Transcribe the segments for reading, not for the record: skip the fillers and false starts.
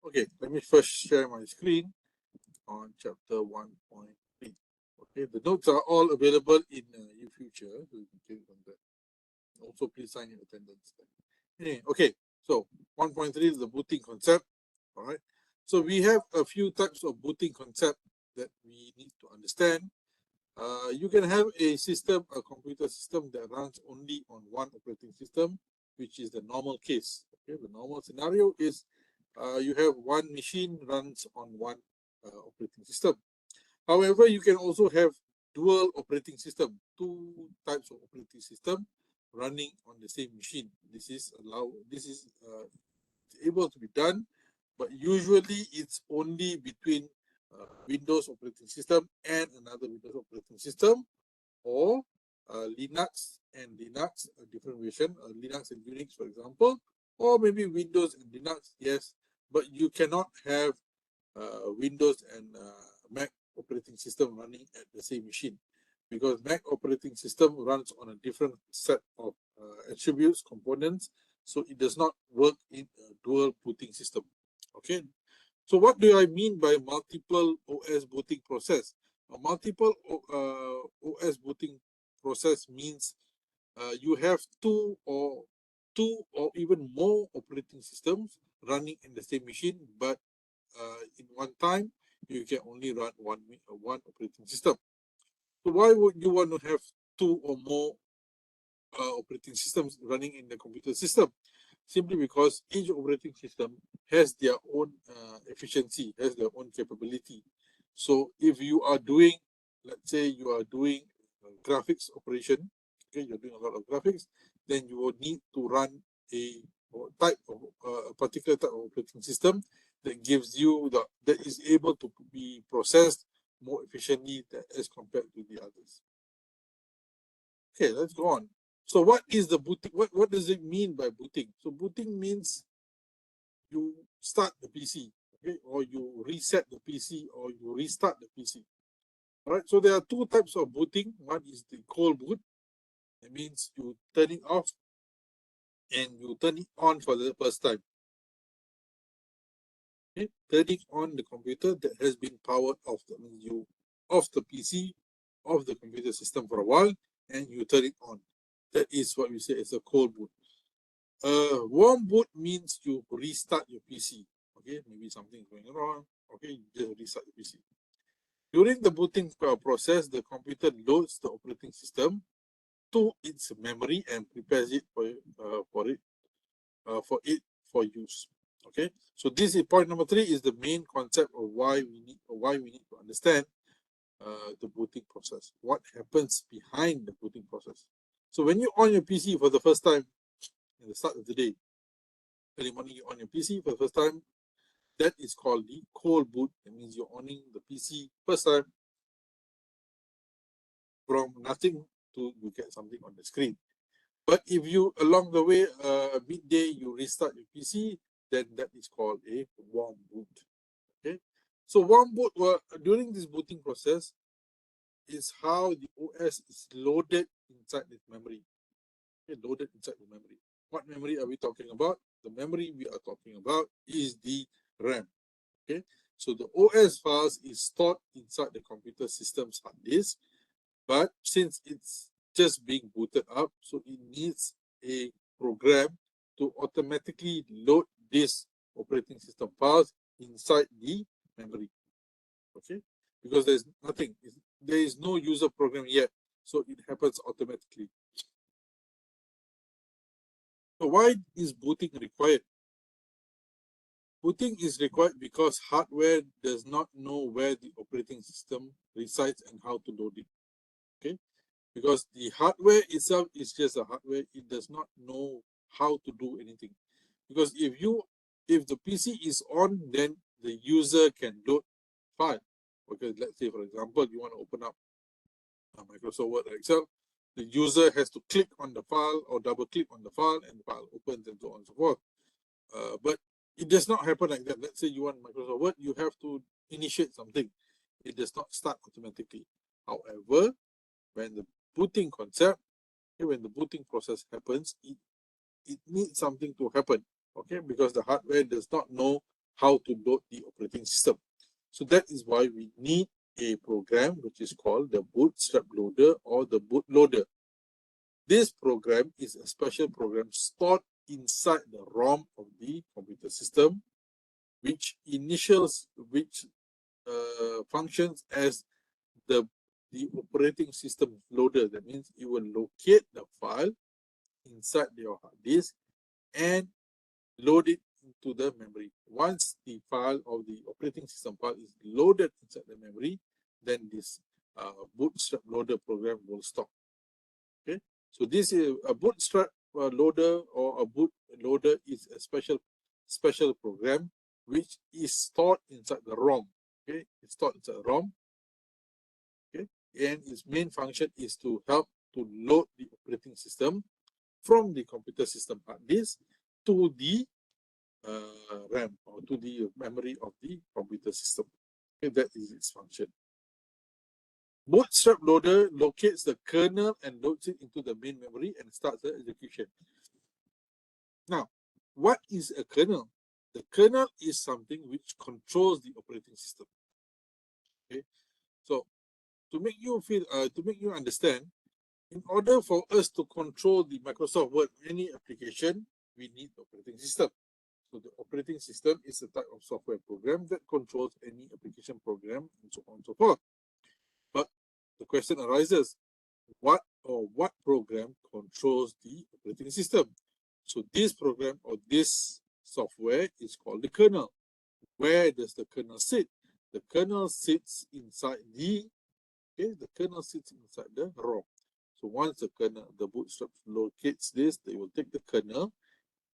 Okay, let me first share my screen on chapter 1.3. Okay, the notes are all available in eFuture, so you can click on that. Also, please sign in attendance. Anyway, okay, so 1.3 is the booting concept. All right, so we have a few types of booting concept that we need to understand. You can have a system, a computer system that runs only on one operating system, which is the normal case. Okay, the normal scenario is you have one machine runs on one operating system. However, you can also have dual operating system, two types of operating system running on the same machine. This is able to be done, but usually it's only between Windows operating system and another Windows operating system, or Linux and Linux, a different version, Linux and Unix, for example, or maybe Windows and Linux, yes, but you cannot have Windows and Mac operating system running at the same machine, because Mac operating system runs on a different set of attributes, components, so it does not work in a dual booting system. Okay, so what do I mean by multiple OS booting process? A multiple OS booting process means you have two or even more operating systems running in the same machine, but in one time you can only run one operating system. So why would you want to have two or more operating systems running in the computer system? Simply because each operating system has their own efficiency, has their own capability. So if you are doing, let's say you are doing graphics operation, okay, you're doing a lot of graphics, then you will need to run a particular type of operating system that gives you that is able to be processed more efficiently as compared to the others. Okay, let's go on. So what is the booting? What does it mean by booting? So booting means you start the PC, okay, or you reset the PC, or you restart the PC. All right. So there are two types of booting. One is the cold boot. That means you turn it off and you turn it on for the first time. Okay? Turning on the computer that has been powered off. That means you off the PC, off the computer system for a while, and you turn it on. That is what we say is a cold boot. Warm boot means you restart your PC. Okay, maybe something is going wrong. Okay, you just restart the PC. During the booting process, the computer loads the operating system to its memory and prepares it for use. Okay, so this is point number 3, is the main concept of why we need to understand the booting process. What happens behind the booting process? So when you on your PC for the first time at the start of the day, early morning, you on your PC for the first time, that is called the cold boot. That means you're owning the PC first time from nothing to you get something on the screen. But if you along the way midday you restart your PC, then that is called a warm boot. Okay, so warm boot during this booting process is how the OS is loaded inside the memory. Okay, loaded inside the memory. What memory are we talking about? The memory we are talking about is the RAM. Okay, so the OS files is stored inside the computer system's hard disk, but since it's just being booted up, so it needs a program to automatically load this operating system files inside the memory. Okay, because there's nothing, there is no user program yet, so it happens automatically. So why is booting required? Booting is required because hardware does not know where the operating system resides and how to load it. Okay, because the hardware itself is just a hardware, it does not know how to do anything. Because if the PC is on, then the user can load file. Okay, let's say for example you want to open up Microsoft Word or Excel, the user has to click on the file or double click on the file and the file opens and so on and so forth. But it does not happen like that. Let's say you want Microsoft Word, you have to initiate something. It does not start automatically. However, when the booting concept, when the booting process happens, it needs something to happen. Okay, because the hardware does not know how to load the operating system. So that is why we need a program which is called the bootstrap loader or the bootloader. This program is a special program stored inside the ROM of the computer system, which functions as the operating system loader. That means it will locate the file inside your hard disk and load it into the memory. Once the file of the operating system file is loaded inside the memory, then this bootstrap loader program will stop. Okay, so this is a bootstrap loader or a boot loader is a special program which is stored inside the ROM. Okay, it's stored inside the ROM. Okay, and its main function is to help to load the operating system from the computer system hard disk to the RAM or to the memory of the computer system. Okay, that is its function. Bootstrap loader locates the kernel and loads it into the main memory and starts the execution. Now, what is a kernel? The kernel is something which controls the operating system. Okay, so to make you understand, in order for us to control the Microsoft Word, any application, we need the operating system. So the operating system is a type of software program that controls any application program and so on and so forth. But the question arises, what program controls the operating system? So this program or this software is called the kernel. Where does the kernel sit? The kernel sits inside the ROM. So once the bootstrap locates this, they will take the kernel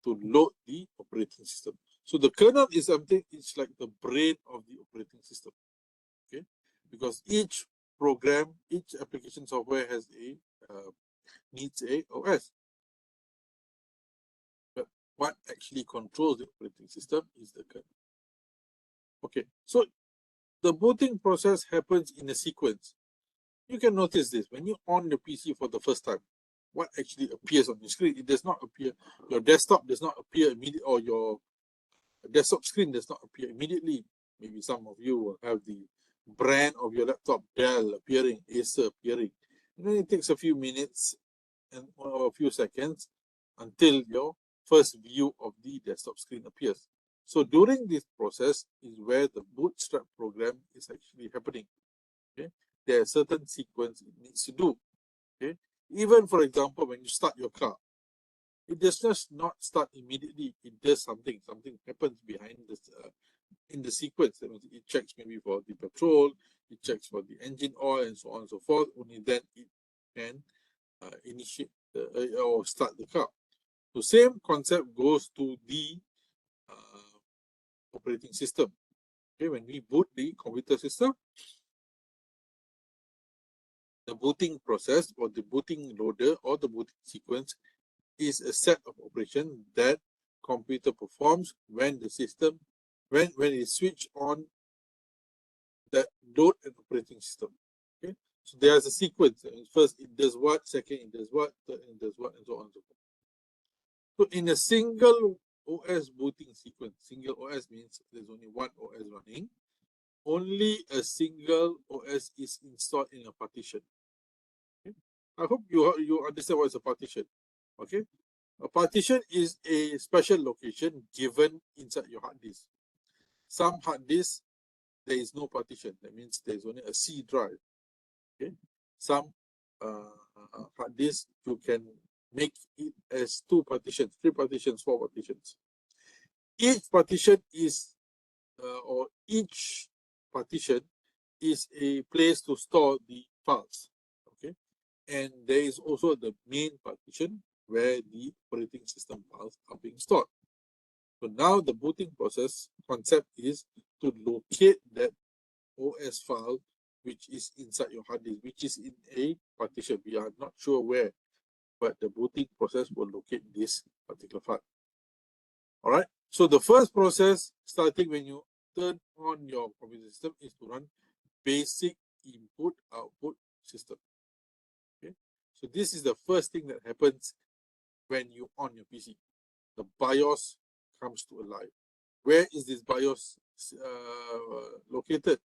to load the operating system. So the kernel is something, it's like the brain of the operating system. Okay, because each program, each application software has needs a OS. But what actually controls the operating system is the kernel. Okay, so the booting process happens in a sequence. You can notice this when you on the PC for the first time. What actually appears on your screen? It does not appear. Your desktop does not appear immediately, or your desktop screen does not appear immediately. Maybe some of you will have the brand of your laptop, Dell appearing, Acer appearing. And then it takes a few minutes or a few seconds until your first view of the desktop screen appears. So during this process is where the bootstrap program is actually happening. Okay, there are certain sequence it needs to do. Okay, even for example, when you start your car, it does just not start immediately. It does something. Something happens behind this in the sequence. That means it checks maybe for the petrol, it checks for the engine oil, and so on and so forth. Only then it can initiate or start the car. The same concept goes to the operating system. Okay, when we boot the computer system, the booting process or the booting loader or the booting sequence is a set of operations that computer performs when the system, when it switch on that load and operating system. Okay, so there's a sequence. First it does what, second it does what, third it does what, and so on and so forth. So in a single OS booting sequence, single OS means there's only one OS running. Only a single OS is installed in a partition. Okay? I hope you understand what is a partition. Okay, a partition is a special location given inside your hard disk. Some hard disks there is no partition. That means there is only a C drive. Okay, some hard disks you can make it as 2 partitions, 3 partitions, 4 partitions. Each partition is each partition is a place to store the files. Okay, and there is also the main partition where the operating system files are being stored. So now the booting process concept is to locate that OS file which is inside your hard disk, which is in a partition. We are not sure where, but the booting process will locate this particular file. All right. So the first process, starting when you turn on your computer system, is to run basic input-output system. Okay. So this is the first thing that happens when you on your PC. The BIOS comes to life. where is this BIOS located?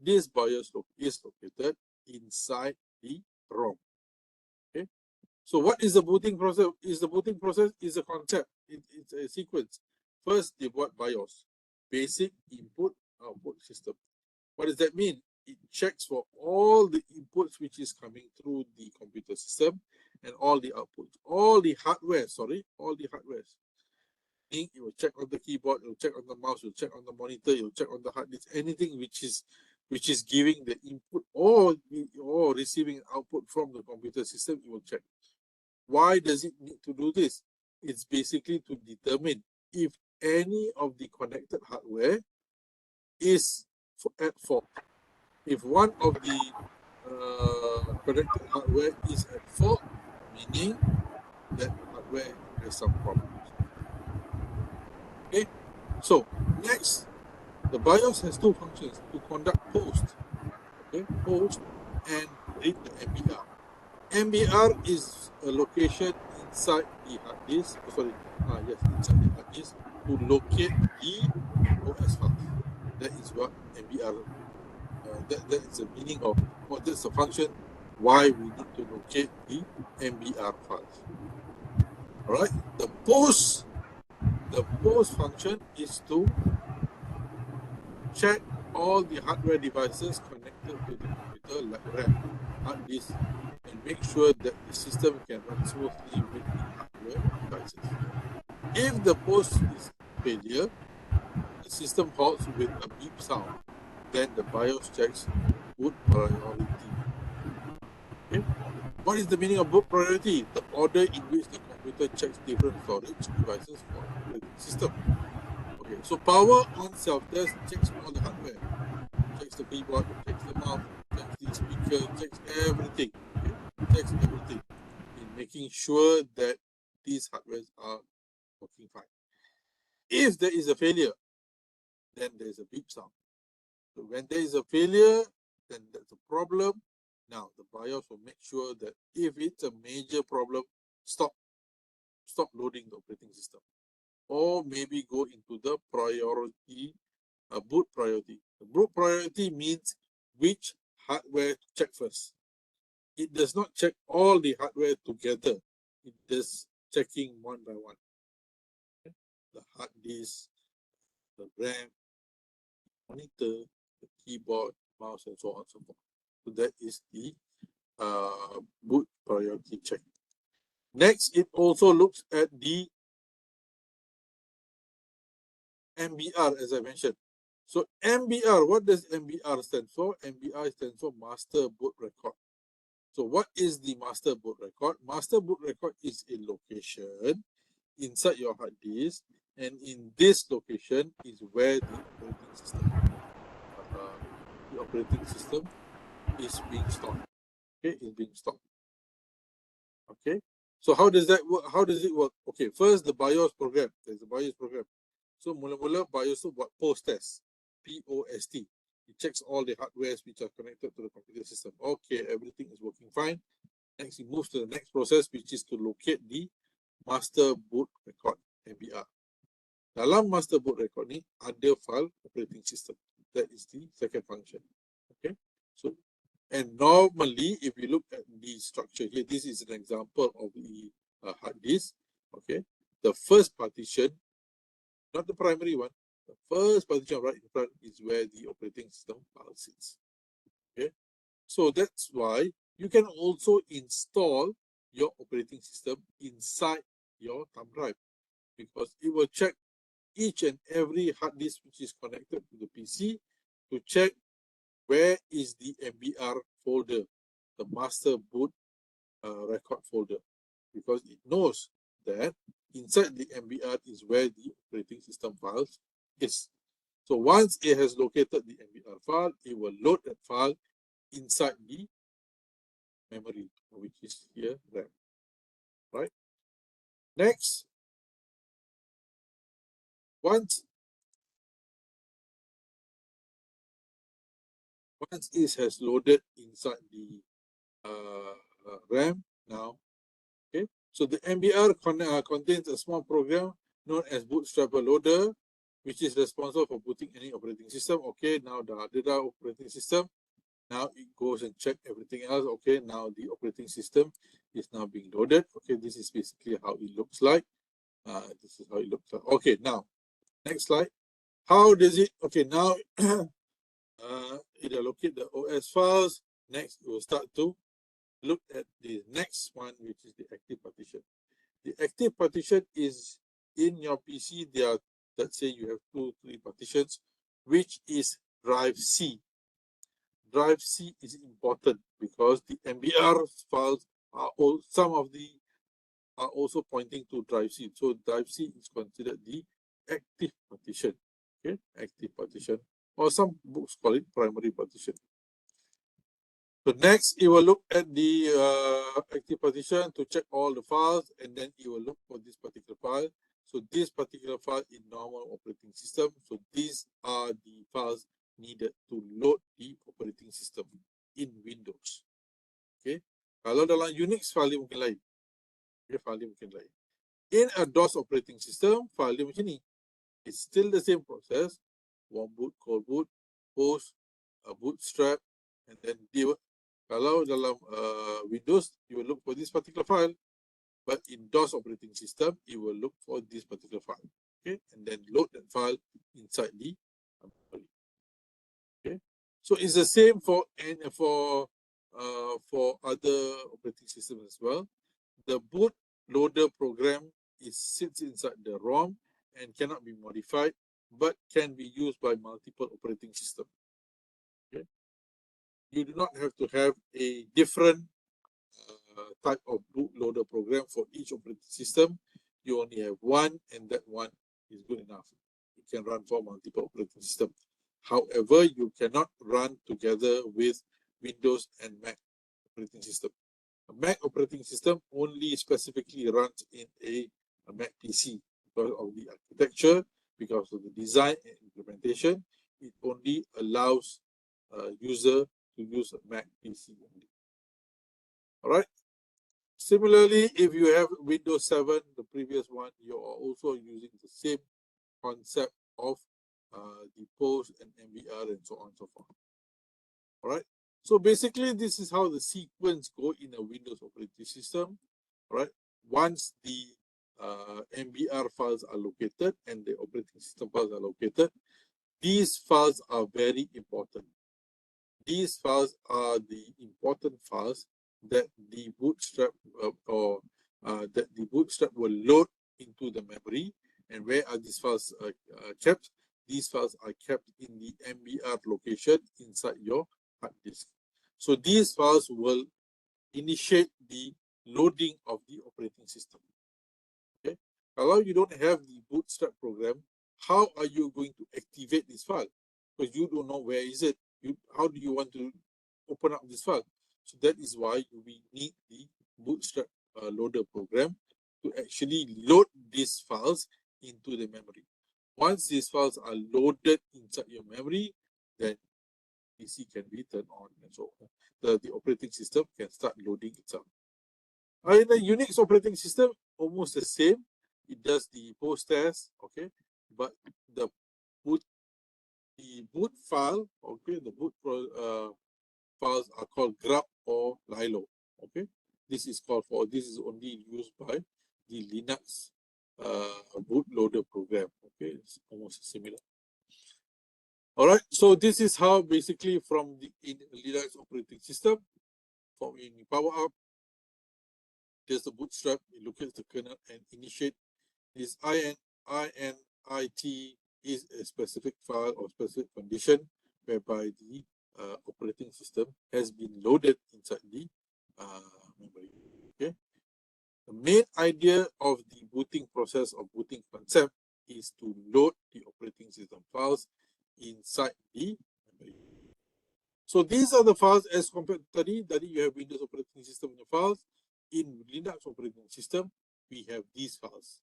This BIOS is located inside the ROM. Okay. So what is the booting process? The booting process is a concept. It's a sequence. First, they bought BIOS, basic input output system. What does that mean? It checks for all the inputs which is coming through the computer system and all the outputs, all the hardware. It will check on the keyboard, it will check on the mouse, it will check on the monitor, it will check on the hard disk, anything which is giving the input or receiving output from the computer system, it will check. Why does it need to do this? It's basically to determine if any of the connected hardware is at fault. If one of the connected hardware is at fault, meaning that hardware has some problems. Okay, so next, the BIOS has two functions to conduct post. Okay, post and read the MBR. MBR is a location inside the hard disk. Inside the hard disk to locate the OS files. That is what MBR. That is the meaning of, or that's the function why we need to locate the MBR files. All right. The post function is to check all the hardware devices connected to the computer, like RAM, hard disk, and make sure that the system can run smoothly with the hardware devices. If the post is failure, the system halts with a beep sound. Then the BIOS checks boot priority. Okay. What is the meaning of boot priority? The order in which the computer checks different storage devices for operating system. Okay, so power on self-test checks all the hardware, checks the keyboard, checks the mouse, checks the speaker, checks everything. Okay? Checks everything in making sure that these hardwares are working fine. If there is a failure, then there is a beep sound. So when there is a failure, then that's a problem. Now the BIOS will make sure that if it's a major problem, stop loading the operating system, or maybe go into the priority, boot priority. The boot priority means which hardware to check first. It does not check all the hardware together. It does checking one by one. Okay? The hard disk, the RAM, monitor, the keyboard, mouse, and so on and so forth. So that is the boot priority check. Next, it also looks at the MBR, as I mentioned. So MBR, what does MBR stand for? MBR stands for Master Boot Record. So what is the Master Boot Record? Master Boot Record is a location inside your hard disk, and in this location is where the operating system is being stored. Okay, is being stored. Okay, so how does that work? How does it work? Okay, first the BIOS program. There's a BIOS program. So mula-mula BIOS tu buat post test, POST. It checks all the hardwares which are connected to the computer system. Okay, everything is working fine. Next, it moves to the next process, which is to locate the Master Boot Record, MBR. Dalam Master Boot Record ni ada file operating system. That is the second function. Okay, so and normally, if you look at the structure here, this is an example of the hard disk. Okay, the first partition, not the primary one, the first partition right in front is where the operating system file sits. Okay, so that's why you can also install your operating system inside your thumb drive, because it will check each and every hard disk which is connected to the PC to check where is the MBR folder, the Master Boot Record folder, because it knows that inside the MBR is where the operating system files is. So once it has located the MBR file, it will load that file inside the memory, which is here RAM. Right? Next, once it has loaded inside the RAM now, okay, so the MBR contains a small program known as Bootstrapper Loader, which is responsible for booting any operating system. Okay, now the data operating system. Now it goes and check everything else. Okay, now the operating system is now being loaded. Okay, this is basically how it looks like. This is how it looks like. Okay, now next slide. How does it? Okay, now it allocate the OS files. Next, it will start to look at the next one, which is the active partition. The active partition is in your PC. There are, let's say you have 2, 3 partitions, which is drive C. Drive C is important because the MBR files are all, some of the are also pointing to drive C. So drive C is considered the active partition. Okay, active partition, or some books call it primary partition. So next, it will look at the active partition to check all the files, and then it will look for this particular file. So this particular file in normal operating system. So these are the files needed to load the operating system in Windows. Okay. Kalau dalam Unix, file dia mungkin lain. Okay, file dia mungkin lain. In a DOS operating system, file dia macam ni. It's still the same process. Warm boot, cold boot, post, bootstrap, and then deal. Kalau dalam Windows, you will look for this particular file, but in DOS operating system, it will look for this particular file. Okay, and then load that file inside the memory. Okay, so it's the same for other operating systems as well. The boot loader program sits inside the ROM and cannot be modified, but can be used by multiple operating systems. Okay. You do not have to have a different type of bootloader program for each operating system. You only have one, and that one is good enough. You can run for multiple operating systems. However, you cannot run together with Windows and Mac operating system. A Mac operating system only specifically runs in a Mac PC because of the architecture, because of the design and implementation. It only allows a user to use a Mac PC only. All right. Similarly, if you have Windows 7, the previous one, you are also using the same concept of the post and MBR and so on and so forth. All right. So basically, this is how the sequence go in a Windows operating system. All right. Once the MBR files are located and the operating system files are located, these files are very important. These files are the important files that the bootstrap will load into the memory. And where are these files kept? These files are kept in the MBR location inside your hard disk. So these files will initiate the loading of the operating system. Okay. Kalau you don't have the bootstrap program, how are you going to activate this file? Because you don't know where is it. How do you want to open up this file? So that is why we need the bootstrap loader program to actually load these files into the memory. Once these files are loaded inside your memory, then PC can be turned on and so on. The operating system can start loading itself. In the Unix operating system, almost the same. It does the post test, okay, but the boot file, okay, the boot files are called grub or lilo, okay. This is only used by the Linux bootloader program, okay. It's almost similar. All right, so this is how basically from the Linux operating system, from in power up, there's the bootstrap. It locates the kernel and initiate this init is a specific file or specific condition whereby the operating system has been loaded inside the memory. Okay. The main idea of the booting process or booting concept is to load the operating system files inside the memory. So these are the files as compared to Tadi you have Windows operating system in the files. In Linux operating system, we have these files.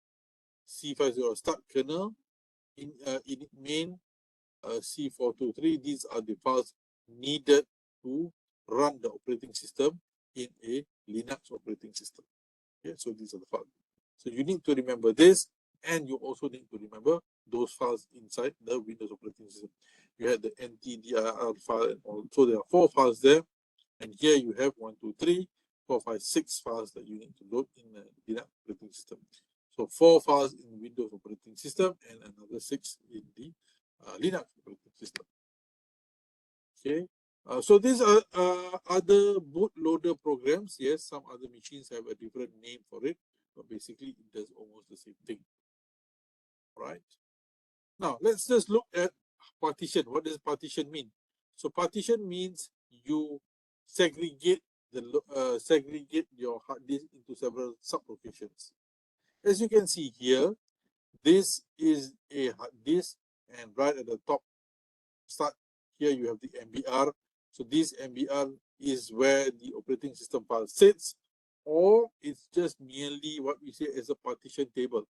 C50 start kernel, init main, C423. These are the files needed to run the operating system in a Linux operating system. Okay, so these are the files. So you need to remember this, and you also need to remember those files inside the Windows operating system. You had the NTDIR file and all. So there are 4 files there. And here you have 1, 2, 3, 4, 5, 6 files that you need to load in the Linux operating system. So 4 files in Windows operating system and another 6 in the Linux operating system. Okay. So these are other bootloader programs. Yes, some other machines have a different name for it, but basically it does almost the same thing. Right. Now let's just look at partition. What does partition mean? So partition means you segregate segregate your hard disk into several sublocations. As you can see here, this is a hard disk, and right at the top start here you have the MBR. So this MBR is where the operating system file sits, or it's just merely what we say as a partition table.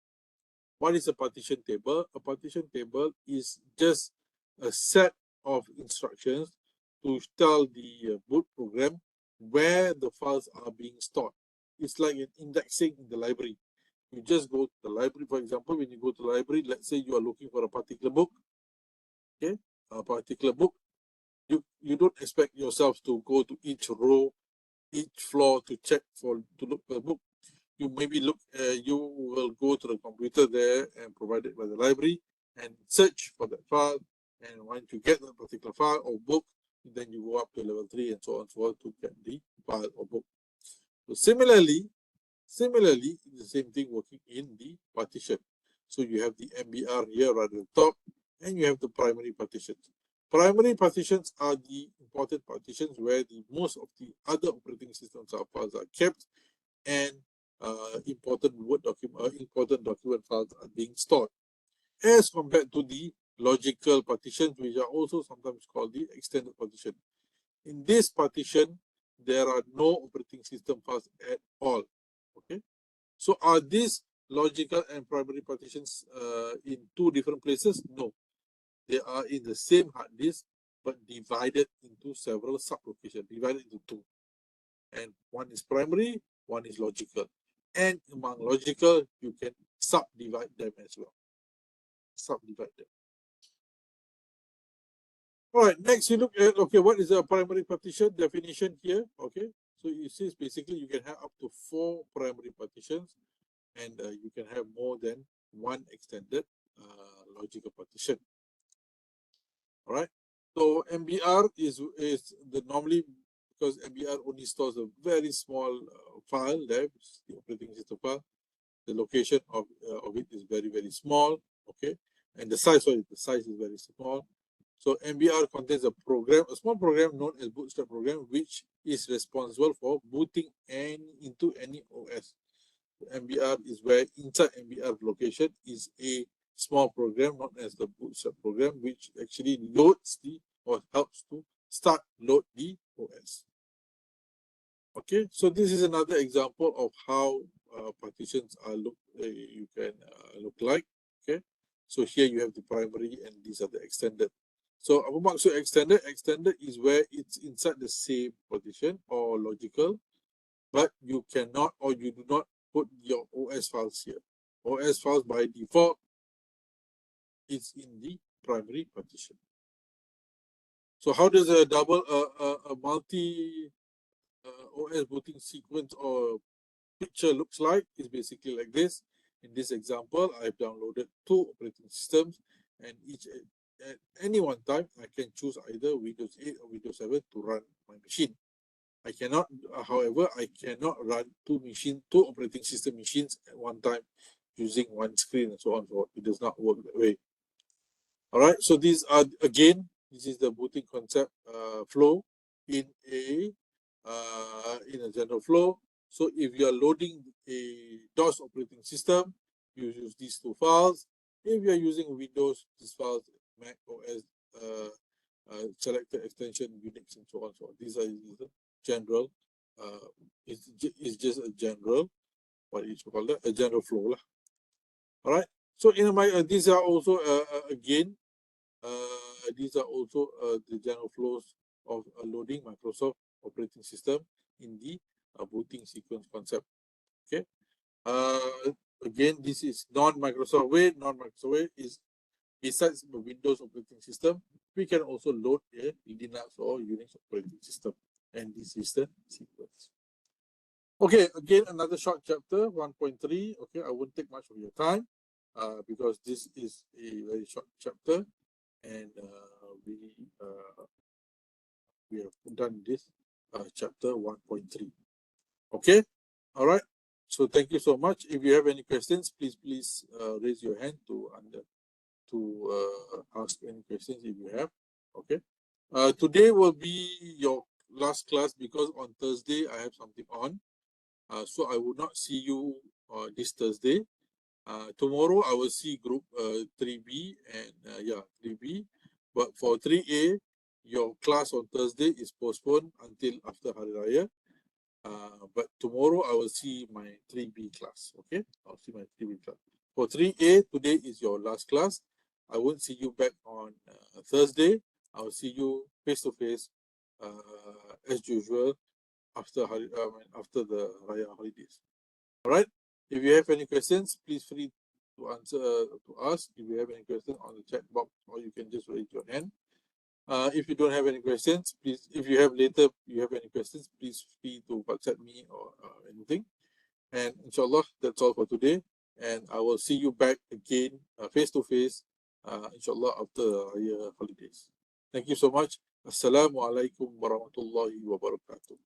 What is a partition table? A partition table is just a set of instructions to tell the boot program where the files are being stored. It's like an indexing in the library. You just go to the library. For example, when you go to the library, let's say you are looking for a particular book, okay, a particular book, you don't expect yourself to go to each row, each floor to check to look for a book. You maybe you will go to the computer there and provided by the library and search for that file. And once you get that particular file or book, then you go up to level 3 and so on to get the file or book. So similarly, it's the same thing working in the partition. So you have the MBR here right at the top, and you have the primary partitions. Primary partitions are the important partitions where the most of the other operating systems files are kept, and important document files are being stored, as compared to the logical partitions, which are also sometimes called the extended partition. In this partition, there are no operating system files at all. Okay, so are these logical and primary partitions in 2 different places? No, they are in the same hard disk, but divided into several sublocations, divided into 2. And one is primary, one is logical. And among logical, you can subdivide them as well. Subdivide them. All right, next you look at, okay, what is a primary partition definition here? Okay, so it says basically you can have up to 4 primary partitions, and you can have more than 1 extended logical partition. All right, so MBR is the normally, because MBR only stores a very small file there, which is the operating system file. The location of it is very, very small. Okay, and the size is very small. So MBR contains a small program known as bootstrap program, which is responsible for booting into any OS. The MBR is where inside MBR location is a small program known as the bootstrap program, which actually loads or helps to load the OS. Okay, so this is another example of how partitions are you can look like. Okay, so here you have the primary and these are the extended. So apa maksud extended? Extended is where it's inside the same partition or logical, but you cannot or you do not put your OS files here. OS files by default is in the primary partition. So how does a multi OS booting sequence or picture looks like? Is basically like this. In this example, I've downloaded 2 operating systems, and each at any one time I can choose either Windows 8 or Windows 7 to run my machine. I cannot, however, I cannot run 2 operating system machines at one time using one screen and so on. So it does not work that way. All right. So these are, again, this is the booting concept flow in a general flow. So if you are loading a DOS operating system, you use these 2 files. If you are using Windows, these files, Mac OS, selected extension, Unix, and so on. So these are the general. It's just a general. What you call that? A general flow lah. All right. So these are also again. These are also the general flows of loading Microsoft operating system in the booting sequence concept. Okay. Again, this is non-Microsoft way. Non-Microsoft way is besides the Windows operating system, we can also load a Linux or Unix operating system. And this is the sequence. Okay, again, another short chapter, 1.3. Okay, I won't take much of your time because this is a very short chapter, and we have done this chapter 1.3. Okay, all right. So thank you so much. If you have any questions, please raise your hand to ask any questions if you have. Okay. Today will be your last class because on Thursday I have something on. So I will not see you this Thursday. Tomorrow I will see group 3B and 3B. But for 3A, your class on Thursday is postponed until after Hari Raya. But tomorrow I will see my 3B class. Okay, I'll see my 3B class. For 3A, today is your last class. I won't see you back on Thursday. I'll see you face to face as usual after the Raya holidays. All right. If you have any questions, please free to answer to ask. If you have any questions on the chat box, or you can just raise your hand. If you don't have any questions, please, if you have any questions, please free to WhatsApp me or anything. And inshallah, that's all for today. And I will see you back again face to face, inshallah, after Raya holidays. Thank you so much. Assalamu alaikum warahmatullahi wabarakatuh.